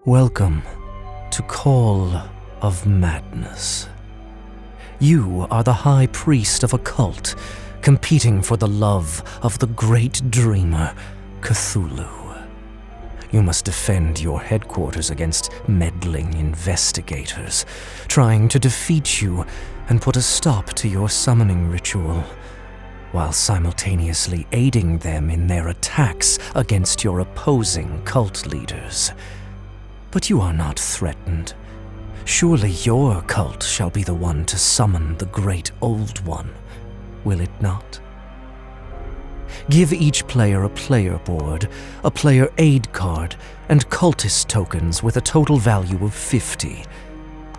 Welcome to Call of Madness. You are the high priest of a cult, competing for the love of the great dreamer, Cthulhu. You must defend your headquarters against meddling investigators, trying to defeat you and put a stop to your summoning ritual, while simultaneously aiding them in their attacks against your opposing cult leaders. But you are not threatened. Surely your cult shall be the one to summon the Great Old One, will it not? Give each player a player board, a player aid card, and cultist tokens with a total value of 50.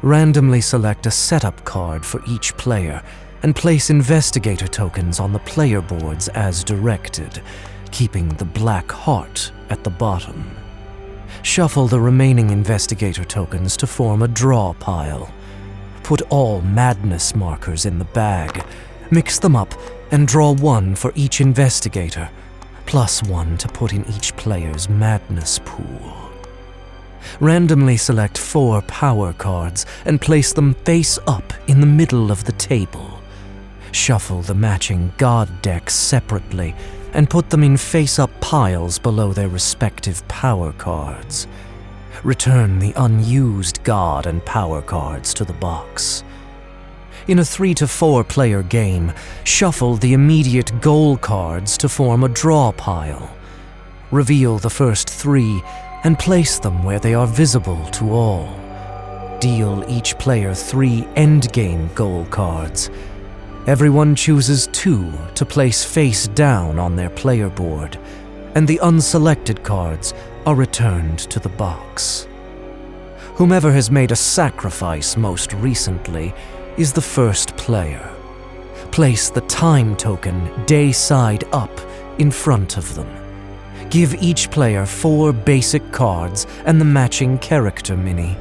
Randomly select a setup card for each player, and place investigator tokens on the player boards as directed, keeping the black heart at the bottom. Shuffle the remaining investigator tokens to form a draw pile. Put all madness markers in the bag, mix them up, and draw one for each investigator, plus one to put in each player's madness pool. Randomly select 4 power cards and place them face up in the middle of the table. Shuffle the matching god decks separately and put them in face-up piles below their respective power cards. Return the unused god and power cards to the box. In a 3 to 4 player game, shuffle the immediate goal cards to form a draw pile. Reveal the first 3 and place them where they are visible to all. Deal each player 3 endgame goal cards. Everyone chooses 2 to place face down on their player board, and the unselected cards are returned to the box. Whomever has made a sacrifice most recently is the first player. Place the time token day side up in front of them. Give each player 4 basic cards and the matching character mini.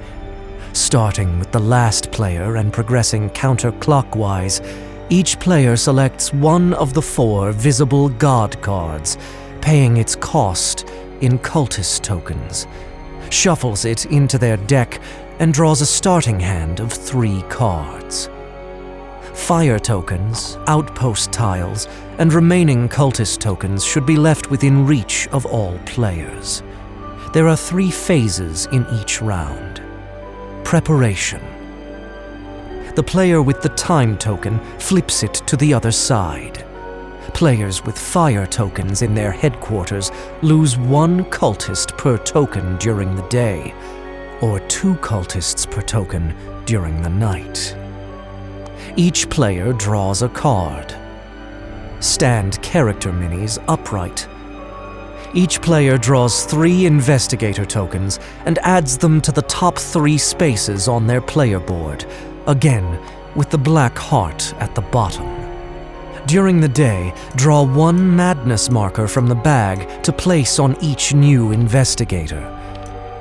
Starting with the last player and progressing counterclockwise, each player selects one of the 4 visible god cards, paying its cost in cultist tokens, shuffles it into their deck, and draws a starting hand of 3 cards. Fire tokens, outpost tiles, and remaining cultist tokens should be left within reach of all players. There are 3 phases in each round. Preparation. The player with the time token flips it to the other side. Players with fire tokens in their headquarters lose 1 cultist per token during the day, or 2 cultists per token during the night. Each player draws a card. Stand character minis upright. Each player draws 3 investigator tokens and adds them to the top 3 spaces on their player board, again with the black heart at the bottom. During the day, draw 1 madness marker from the bag to place on each new investigator.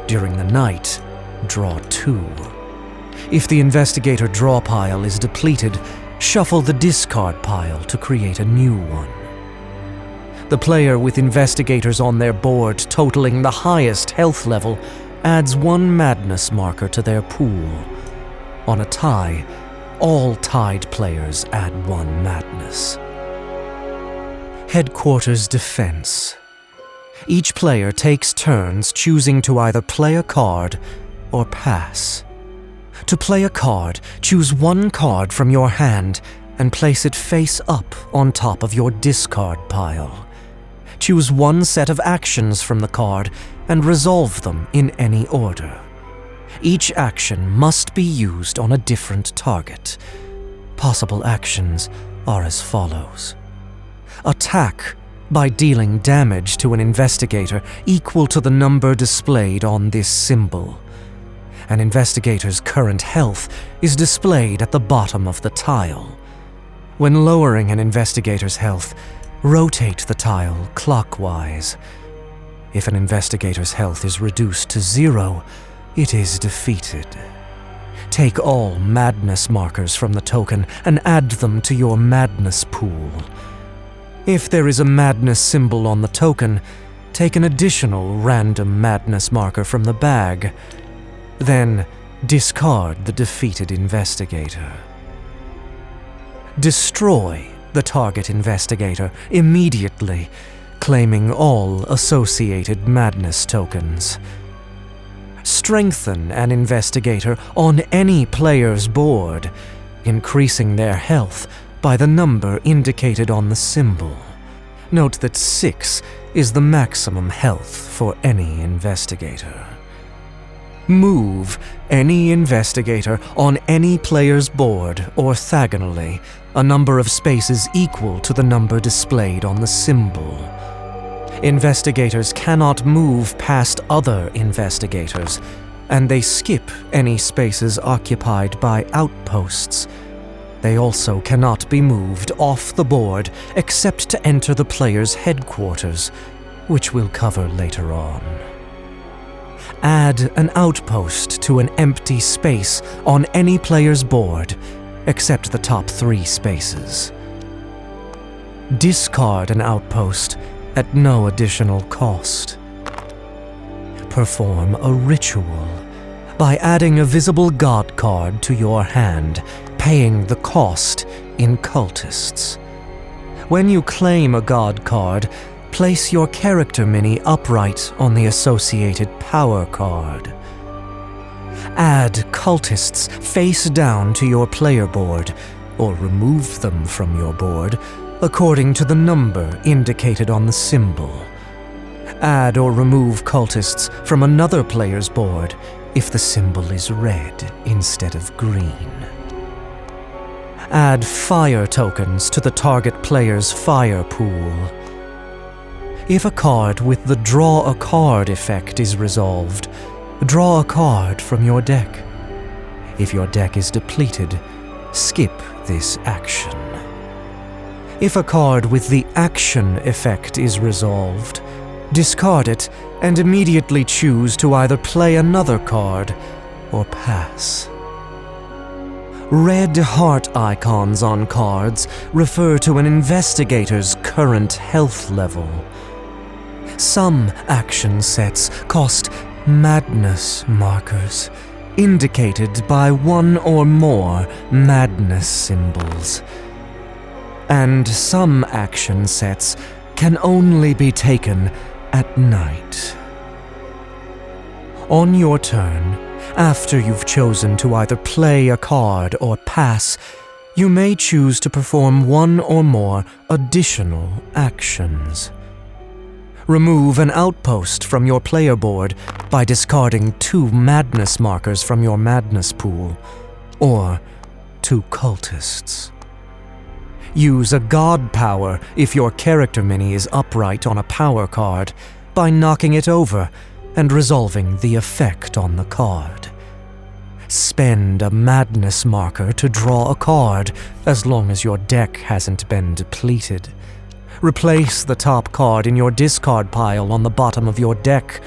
During the night, draw 2. If the investigator draw pile is depleted, shuffle the discard pile to create a new one. The player with investigators on their board totaling the highest health level adds 1 madness marker to their pool. On a tie, all tied players add 1 madness. Headquarters defense. Each player takes turns choosing to either play a card or pass. To play a card, choose 1 card from your hand and place it face up on top of your discard pile. Choose 1 set of actions from the card and resolve them in any order. Each action must be used on a different target. Possible actions are as follows. Attack by dealing damage to an investigator equal to the number displayed on this symbol. An investigator's current health is displayed at the bottom of the tile. When lowering an investigator's health, rotate the tile clockwise. If an investigator's health is reduced to 0, it is defeated. Take all madness markers from the token and add them to your madness pool. If there is a madness symbol on the token, take an additional random madness marker from the bag, then discard the defeated investigator. Destroy the target investigator immediately, claiming all associated madness tokens. Strengthen an investigator on any player's board, increasing their health by the number indicated on the symbol. Note that 6 is the maximum health for any investigator. Move any investigator on any player's board orthogonally, a number of spaces equal to the number displayed on the symbol. Investigators cannot move past other investigators, and they skip any spaces occupied by outposts. They also cannot be moved off the board except to enter the player's headquarters, which we'll cover later on. Add an outpost to an empty space on any player's board, except the top 3 spaces. Discard an outpost at no additional cost. Perform a ritual by adding a visible god card to your hand, paying the cost in cultists. When you claim a god card, place your character mini upright on the associated power card. Add cultists face down to your player board, or remove them from your board, according to the number indicated on the symbol. Add or remove cultists from another player's board if the symbol is red instead of green. Add fire tokens to the target player's fire pool. If a card with the Draw a Card effect is resolved, draw a card from your deck. If your deck is depleted, skip this action. If a card with the Action effect is resolved, discard it and immediately choose to either play another card or pass. Red heart icons on cards refer to an investigator's current health level. Some action sets cost madness markers, indicated by 1 or more madness symbols. And some action sets can only be taken at night. On your turn, after you've chosen to either play a card or pass, you may choose to perform 1 or more additional actions. Remove an outpost from your player board by discarding 2 madness markers from your madness pool, or 2 cultists. Use a god power if your character mini is upright on a power card by knocking it over and resolving the effect on the card. Spend a madness marker to draw a card as long as your deck hasn't been depleted. Replace the top card in your discard pile on the bottom of your deck,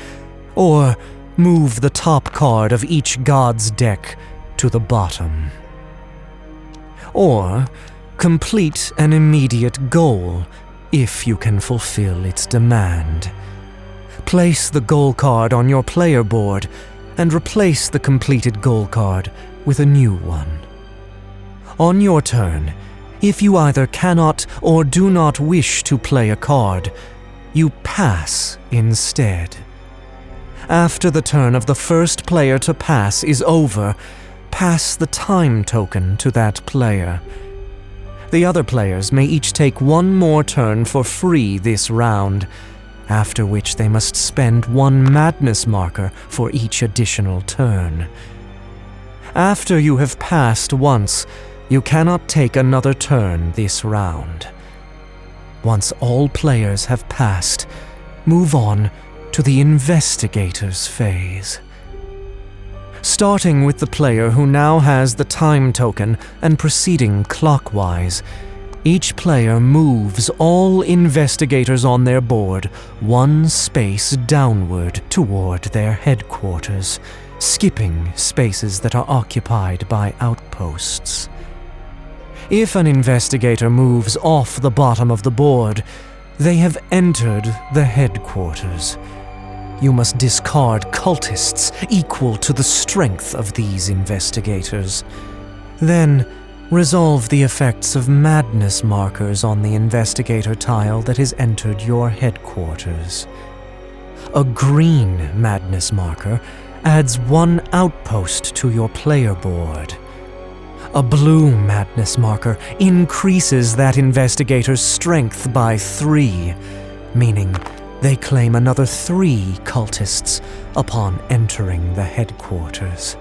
or move the top card of each god's deck to the bottom. Or complete an immediate goal if you can fulfill its demand. Place the goal card on your player board and replace the completed goal card with a new one. On your turn, if you either cannot or do not wish to play a card, you pass instead. After the turn of the first player to pass is over, pass the time token to that player. The other players may each take 1 more turn for free this round, after which they must spend 1 madness marker for each additional turn. After you have passed once, you cannot take another turn this round. Once all players have passed, move on to the Investigator's phase. Starting with the player who now has the time token and proceeding clockwise, each player moves all investigators on their board 1 space downward toward their headquarters, skipping spaces that are occupied by outposts. If an investigator moves off the bottom of the board, They have entered the headquarters. You must discard cultists equal to the strength of these investigators. Then, resolve the effects of madness markers on the investigator tile that has entered your headquarters. A green madness marker adds 1 outpost to your player board. A blue madness marker increases that investigator's strength by 3, meaning they claim another 3 cultists upon entering the headquarters.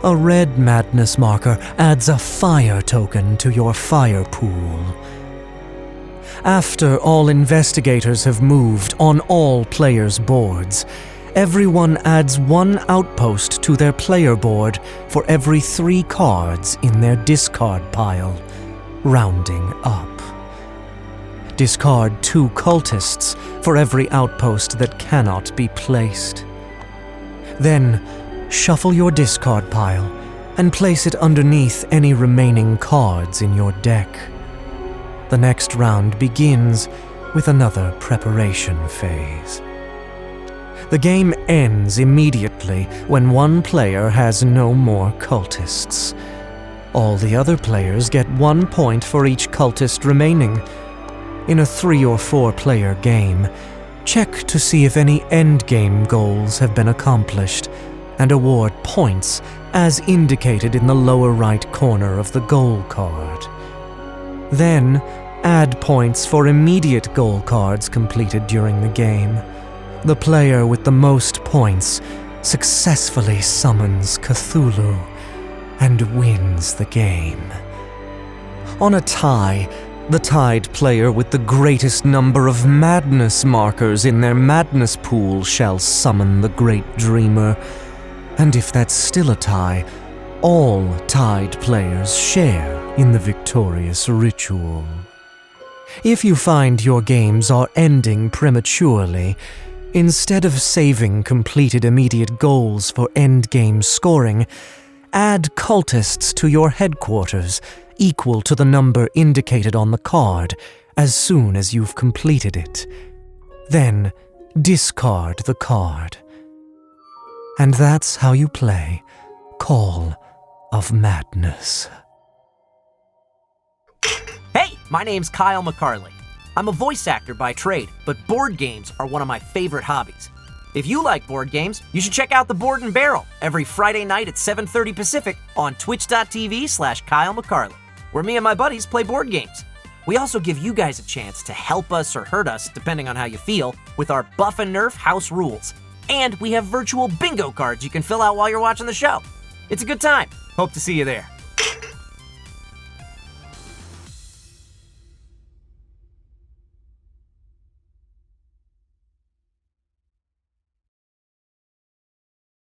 A red madness marker adds a fire token to your fire pool. After all investigators have moved on all players' boards, everyone adds 1 outpost to their player board for every 3 cards in their discard pile, rounding up. Discard 2 cultists for every outpost that cannot be placed. Then, shuffle your discard pile and place it underneath any remaining cards in your deck. The next round begins with another preparation phase. The game ends immediately when one player has no more cultists. All the other players get 1 point for each cultist remaining. In a 3 or 4 player game, check to see if any endgame goals have been accomplished and award points as indicated in the lower right corner of the goal card. Then, add points for immediate goal cards completed during the game. The player with the most points successfully summons Cthulhu and wins the game. On a tie, the tied player with the greatest number of madness markers in their madness pool shall summon the Great Dreamer, and if that's still a tie, all tied players share in the victorious ritual. If you find your games are ending prematurely, instead of saving completed immediate goals for endgame scoring, add cultists to your headquarters equal to the number indicated on the card as soon as you've completed it. Then, discard the card. And that's how you play Call of Madness. Hey, my name's Kyle McCarley. I'm a voice actor by trade, but board games are one of my favorite hobbies. If you like board games, you should check out The Board and Barrel every Friday night at 7:30 Pacific on twitch.tv/Kyle McCarley, where me and my buddies play board games. We also give you guys a chance to help us or hurt us, depending on how you feel, with our Buff and Nerf house rules. And we have virtual bingo cards you can fill out while you're watching the show. It's a good time. Hope to see you there.